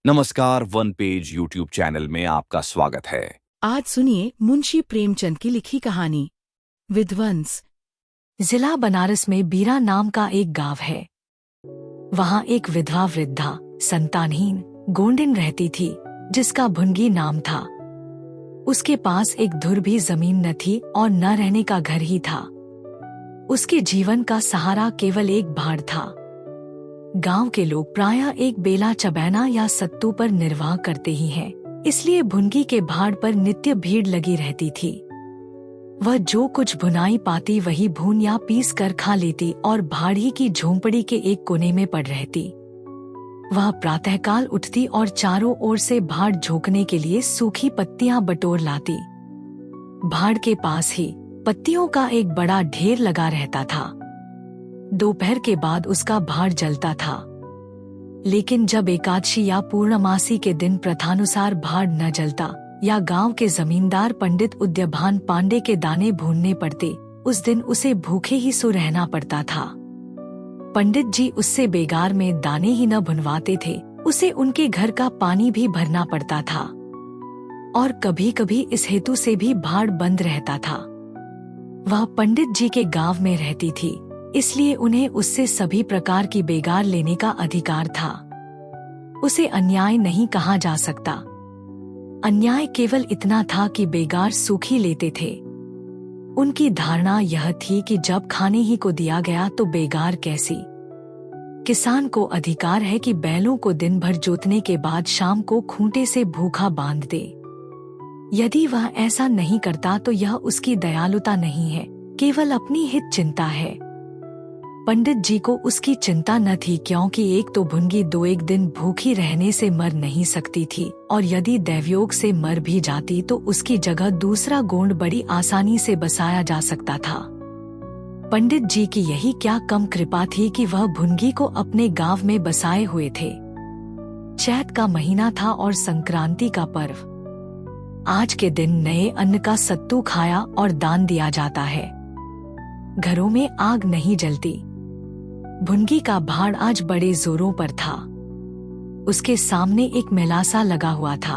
नमस्कार, one page YouTube channel में आपका स्वागत है। आज सुनिए मुंशी प्रेमचंद की लिखी कहानी विध्वंस। जिला बनारस में बीरा नाम का एक गांव है। वहाँ एक विधवा वृद्धा संतानहीन गोंडिन रहती थी जिसका भुनगी नाम था। उसके पास एक धुर भी जमीन न थी और न रहने का घर ही था। उसके जीवन का सहारा केवल एक भाड़ था। गांव के लोग प्रायः एक बेला चबैना या सत्तू पर निर्वाह करते ही हैं, इसलिए भुनगी के भाड़ पर नित्य भीड़ लगी रहती थी। वह जो कुछ भुनाई पाती वही भून या पीस कर खा लेती और भाड़ी की झोंपड़ी के एक कोने में पड़ रहती। वह प्रातःकाल उठती और चारों ओर से भाड़ झोंकने के लिए सूखी पत्तियां बटोर लाती। भाड़ के पास ही पत्तियों का एक बड़ा ढेर लगा रहता था। दोपहर के बाद उसका भाड़ जलता था, लेकिन जब एकादशी या पूर्णमासी के दिन प्रथानुसार भाड़ न जलता या गांव के जमींदार पंडित उद्यभान पांडे के दाने भूनने पड़ते, उस दिन उसे भूखे ही सो रहना पड़ता था। पंडित जी उससे बेगार में दाने ही न भुनवाते थे, उसे उनके घर का पानी भी भरना पड़ता था और कभी कभी इस हेतु से भी भाड़ बंद रहता था। वह पंडित जी के गांव में रहती थी, इसलिए उन्हें उससे सभी प्रकार की बेगार लेने का अधिकार था। उसे अन्याय नहीं कहा जा सकता। अन्याय केवल इतना था कि बेगार सूखी लेते थे। उनकी धारणा यह थी कि जब खाने ही को दिया गया तो बेगार कैसी। किसान को अधिकार है कि बैलों को दिन भर जोतने के बाद शाम को खूंटे से भूखा बांध दे। यदि वह ऐसा नहीं करता तो यह उसकी दयालुता नहीं है, केवल अपनी हित चिंता है। पंडित जी को उसकी चिंता न थी, क्योंकि एक तो भुनगी दो एक दिन भूखी रहने से मर नहीं सकती थी और यदि दैवयोग से मर भी जाती तो उसकी जगह दूसरा गोंड बड़ी आसानी से बसाया जा सकता था। पंडित जी की यही क्या कम कृपा थी कि वह भुनगी को अपने गांव में बसाए हुए थे। चैत का महीना था और संक्रांति का पर्व। आज के दिन नए अन्न का सत्तू खाया और दान दिया जाता है। घरों में आग नहीं जलती। भुनगी का भाड़ आज बड़े जोरों पर था। उसके सामने एक मेलासा लगा हुआ था।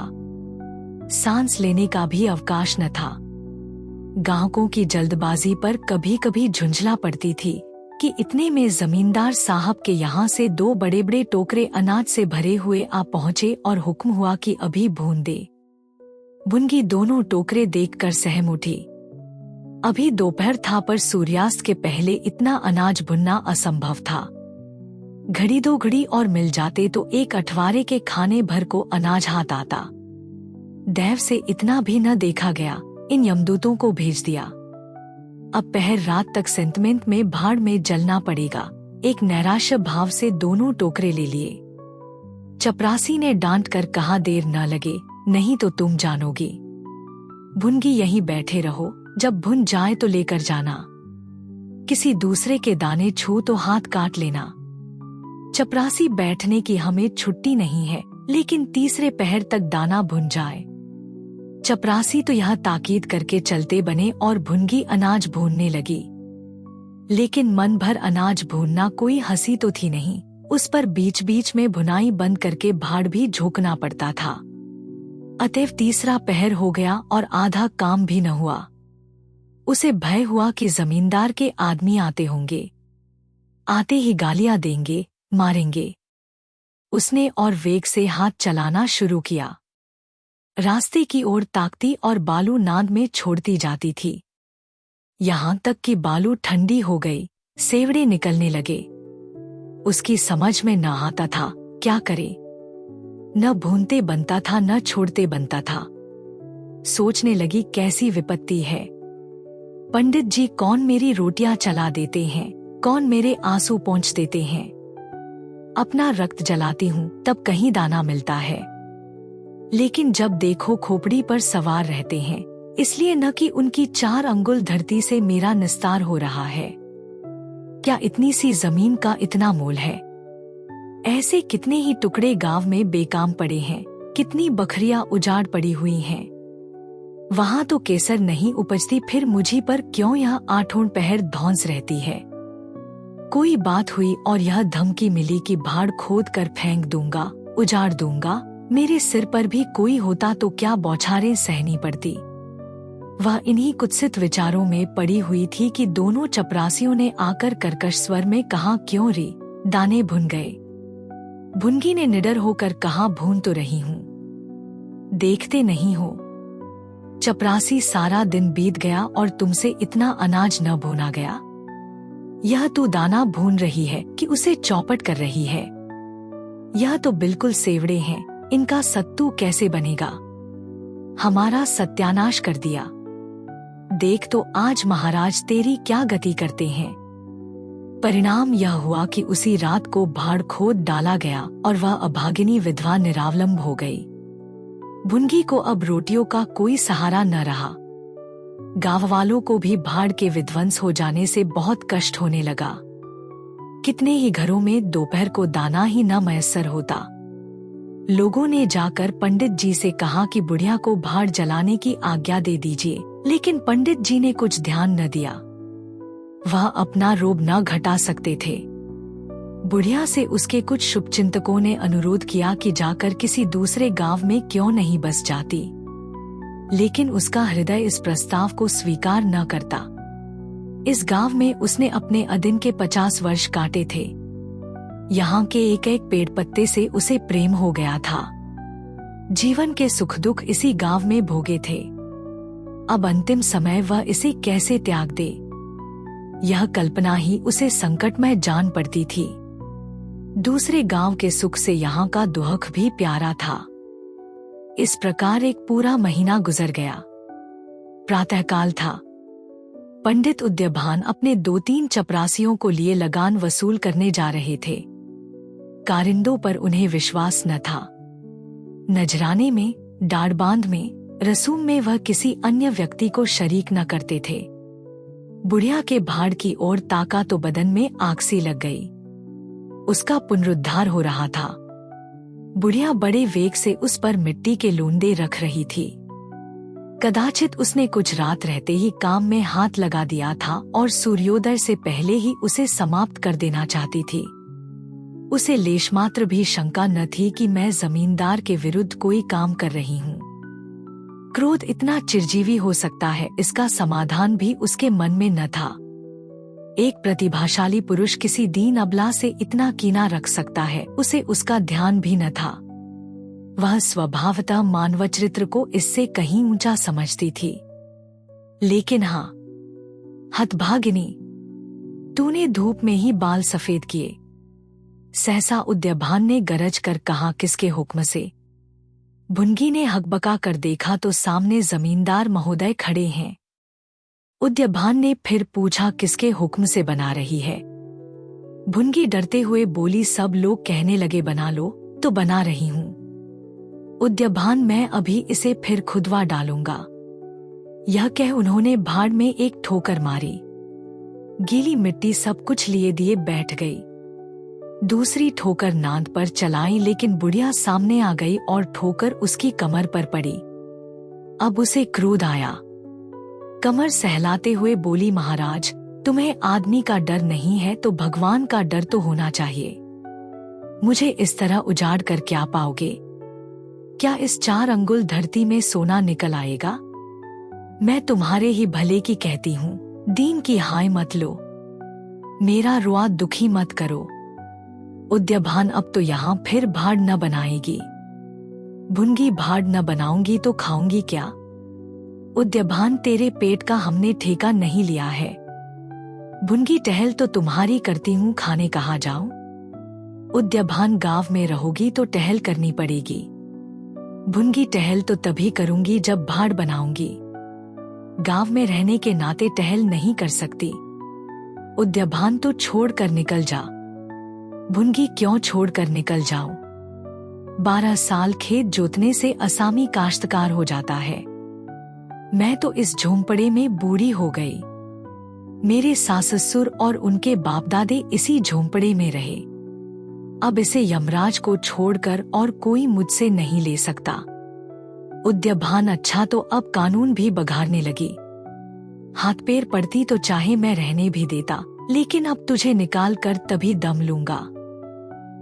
सांस लेने का भी अवकाश न था। ग्राहकों की जल्दबाजी पर कभी कभी झुंझला पड़ती थी कि इतने में जमींदार साहब के यहाँ से दो बड़े बड़े टोकरे अनाज से भरे हुए आ पहुँचे और हुक्म हुआ कि अभी भून दे। भुनगी दोनों टोकरे देखकर सहम उठी। अभी दोपहर था पर सूर्यास्त के पहले इतना अनाज भुनना असंभव था। घड़ी दो घड़ी और मिल जाते तो एक अठवारे के खाने भर को अनाज हाथ आता। दैव से इतना भी न देखा गया, इन यमदूतों को भेज दिया। अब पहर रात तक सेंटमेंट में भाड़ में जलना पड़ेगा। एक नैराश्य भाव से दोनों टोकरे ले लिए। चपरासी ने डांट कर कहा, देर न लगे, नहीं तो तुम जानोगी। भुनगी यहीं बैठे रहो, जब भुन जाए तो लेकर जाना। किसी दूसरे के दाने छू तो हाथ काट लेना। चपरासी बैठने की हमें छुट्टी नहीं है, लेकिन तीसरे पहर तक दाना भुन जाए। चपरासी तो यह ताकीद करके चलते बने और भुनगी अनाज भूनने लगी। लेकिन मन भर अनाज भूनना कोई हंसी तो थी नहीं। उस पर बीच बीच में भुनाई बंद करके भाड़ भी झोंकना पड़ता था। अतएव तीसरा पहर हो गया और आधा काम भी न हुआ। उसे भय हुआ कि जमींदार के आदमी आते होंगे। आते ही गालियां देंगे, मारेंगे। उसने और वेग से हाथ चलाना शुरू किया। रास्ते की ओर ताकती और बालू नाद में छोड़ती जाती थी। यहाँ तक कि बालू ठंडी हो गई, सेवड़े निकलने लगे। उसकी समझ में न आता था क्या करे। न भूनते बनता था न छोड़ते बनता था। सोचने लगी, कैसी विपत्ति है। पंडित जी कौन मेरी रोटियां चला देते हैं, कौन मेरे आंसू पोंछ देते हैं। अपना रक्त जलाती हूँ तब कहीं दाना मिलता है, लेकिन जब देखो खोपड़ी पर सवार रहते हैं, इसलिए न कि उनकी 4 अंगुल धरती से मेरा निस्तार हो रहा है। क्या इतनी सी जमीन का इतना मोल है। ऐसे कितने ही टुकड़े गांव में बेकाम पड़े हैं, कितनी बखरियां उजाड़ पड़ी हुई हैं। वहाँ तो केसर नहीं उपजती, फिर मुझी पर क्यों यह 8 पहर धौंस रहती है। कोई बात हुई और यह धमकी मिली कि भाड़ खोद कर फेंक दूंगा, उजाड़ दूंगा, मेरे सिर पर भी कोई होता तो क्या बौछारें सहनी पड़ती। वह इन्हीं कुत्सित विचारों में पड़ी हुई थी कि दोनों चपरासियों ने आकर कर्कश स्वर में कहा, क्यों रे, दाने भुन गए? भुनगी ने निडर होकर कहा, भून तो रही हूं, देखते नहीं हो? चपरासी, सारा दिन बीत गया और तुमसे इतना अनाज न भूना गया। यह तू दाना भून रही है कि उसे चौपट कर रही है? यह तो बिल्कुल सेवड़े हैं, इनका सत्तू कैसे बनेगा? हमारा सत्यानाश कर दिया। देख तो आज महाराज तेरी क्या गति करते हैं। परिणाम यह हुआ कि उसी रात को भाड़ खोद डाला गया और वह अभागिनी विधवा निरावलंब हो गई। भुनगी को अब रोटियों का कोई सहारा न रहा। गांव वालों को भी भाड़ के विध्वंस हो जाने से बहुत कष्ट होने लगा। कितने ही घरों में दोपहर को दाना ही न मयस्सर होता। लोगों ने जाकर पंडित जी से कहा कि बुढ़िया को भाड़ जलाने की आज्ञा दे दीजिए, लेकिन पंडित जी ने कुछ ध्यान न दिया। वह अपना रोब न घटा सकते थे। बुढ़िया से उसके कुछ शुभचिंतकों ने अनुरोध किया कि जाकर किसी दूसरे गांव में क्यों नहीं बस जाती, लेकिन उसका हृदय इस प्रस्ताव को स्वीकार न करता। इस गांव में उसने अपने अदिन के 50 वर्ष काटे थे। यहाँ के एक एक पेड़ पत्ते से उसे प्रेम हो गया था। जीवन के सुख दुख इसी गांव में भोगे थे। अब अंतिम समय वह इसे कैसे त्याग दे, यह कल्पना ही उसे संकटमय जान पड़ती थी। दूसरे गांव के सुख से यहाँ का दुख भी प्यारा था। इस प्रकार एक पूरा महीना गुजर गया। प्रातःकाल था। पंडित उद्यभान अपने 2-3 चपरासियों को लिए लगान वसूल करने जा रहे थे। कारिंदों पर उन्हें विश्वास न था। नजराने में, डाढ़बांध में, रसूम में वह किसी अन्य व्यक्ति को शरीक न करते थे। बुढ़िया के भाड़ की ओर ताका तो बदन में आग सी लग गई। उसका पुनरुद्धार हो रहा था। बुढ़िया बड़े वेग से उस पर मिट्टी के लूंदे रख रही थी। कदाचित उसने कुछ रात रहते ही काम में हाथ लगा दिया था और सूर्योदय से पहले ही उसे समाप्त कर देना चाहती थी। उसे लेशमात्र भी शंका न थी कि मैं जमींदार के विरुद्ध कोई काम कर रही हूँ। क्रोध इतना चिरजीवी हो सकता है, इसका समाधान भी उसके मन में न था। एक प्रतिभाशाली पुरुष किसी दीन अबला से इतना कीना रख सकता है, उसे उसका ध्यान भी न था। वह स्वभावतः मानव चरित्र को इससे कहीं ऊंचा समझती थी। लेकिन हाँ, हतभागिनी, तूने धूप में ही बाल सफेद किए। सहसा उद्यभान ने गरज कर कहा, किसके हुक्म से? भुनगी ने हकबका कर देखा तो सामने जमींदार महोदय खड़े हैं। उद्यभान ने फिर पूछा, किसके हुक्म से बना रही है? भुनगी डरते हुए बोली, सब लोग कहने लगे बना लो, तो बना रही हूं। उद्यभान, मैं अभी इसे फिर खुदवा डालूंगा। यह कह उन्होंने भाड़ में एक ठोकर मारी। गीली मिट्टी सब कुछ लिए दिए बैठ गई। दूसरी ठोकर नांद पर चलाई, लेकिन बुढ़िया सामने आ गई और ठोकर उसकी कमर पर पड़ी। अब उसे क्रोध आया। कमर सहलाते हुए बोली, महाराज, तुम्हें आदमी का डर नहीं है तो भगवान का डर तो होना चाहिए। मुझे इस तरह उजाड़ कर क्या पाओगे? क्या इस 4 अंगुल धरती में सोना निकल आएगा? मैं तुम्हारे ही भले की कहती हूँ, दीन की हाय मत लो, मेरा रुआ दुखी मत करो। उद्यभान, अब तो यहाँ फिर भाड़ न बनाएगी। भुनगी, भाड़ न बनाऊंगी तो खाऊंगी क्या? उद्यभान, तेरे पेट का हमने ठेका नहीं लिया है। भुनगी, टहल तो तुम्हारी करती हूँ, खाने कहाँ जाऊं? उद्यभान, गांव में रहोगी तो टहल करनी पड़ेगी। भुनगी, टहल तो तभी करूंगी जब भाड़ बनाऊंगी। गांव में रहने के नाते टहल नहीं कर सकती। उद्यभान, तो छोड़ कर निकल जा। भुनगी, क्यों छोड़ कर निकल जाऊं? 12 साल खेत जोतने से असामी काश्तकार हो जाता है। मैं तो इस झोंपड़े में बूढ़ी हो गई। मेरे सास ससुर और उनके बाप दादे इसी झोंपड़े में रहे। अब इसे यमराज को छोड़कर और कोई मुझसे नहीं ले सकता। उद्यभान, अच्छा तो अब कानून भी बघारने लगी। हाथ पैर पड़ती तो चाहे मैं रहने भी देता, लेकिन अब तुझे निकाल कर तभी दम लूंगा।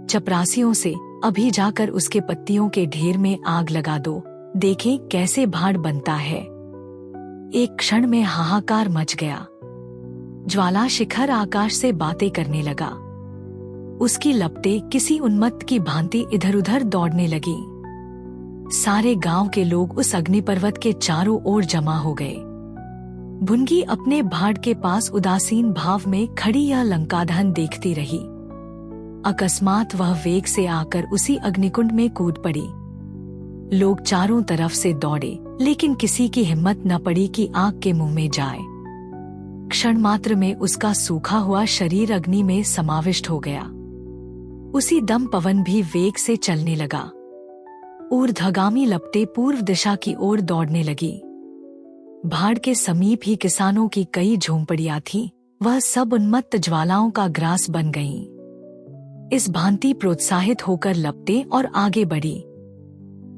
चपरासियों से, अभी जाकर उसके पत्तियों के ढेर में आग लगा दो, देखें कैसे भाड़ बनता है। एक क्षण में हाहाकार मच गया। ज्वाला शिखर आकाश से बातें करने लगा। उसकी लपटें किसी उन्मत्त की भांति इधर उधर दौड़ने लगी। सारे गांव के लोग उस अग्निपर्वत के चारों ओर जमा हो गए। भुनगी अपने भाड़ के पास उदासीन भाव में खड़ी यह लंकादहन देखती रही। अकस्मात वह वेग से आकर उसी अग्निकुंड में कूद पड़ी। लोग चारों तरफ से दौड़े, लेकिन किसी की हिम्मत न पड़ी कि आग के मुंह में जाए। क्षण मात्र में उसका सूखा हुआ शरीर अग्नि में समाविष्ट हो गया। उसी दम पवन भी वेग से चलने लगा। ऊर्ध्वगामी लपटें पूर्व दिशा की ओर दौड़ने लगी। भाड़ के समीप ही किसानों की कई झोंपड़ियां थीं, वह सब उन्मत्त ज्वालाओं का ग्रास बन गईं। इस भांति प्रोत्साहित होकर लपटें और आगे बढ़ी।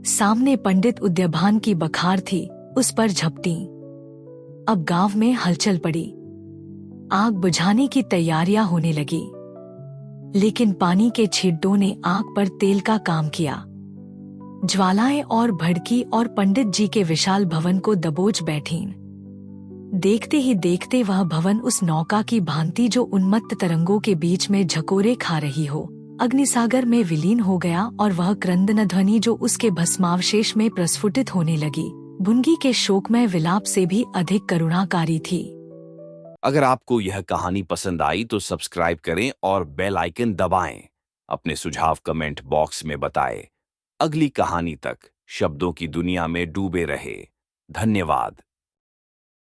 सामने पंडित उद्यभान की बखार थी, उस पर झपटी। अब गांव में हलचल पड़ी। आग बुझाने की तैयारियां होने लगी, लेकिन पानी के छींटों ने आग पर तेल का काम किया। ज्वालाएं और भड़की और पंडित जी के विशाल भवन को दबोच बैठीं। देखते ही देखते वह भवन उस नौका की भांति जो उन्मत्त तरंगों के बीच में झकोरे खा रही हो, अग्निसागर में विलीन हो गया। और वह क्रंदन ध्वनि जो उसके भस्मावशेष में प्रस्फुटित होने लगी, भुनगी के शोकमय विलाप से भी अधिक करुणाकारी थी। अगर आपको यह कहानी पसंद आई तो सब्सक्राइब करें और बेल आइकन दबाएं। अपने सुझाव कमेंट बॉक्स में बताएं। अगली कहानी तक शब्दों की दुनिया में डूबे रहे। धन्यवाद।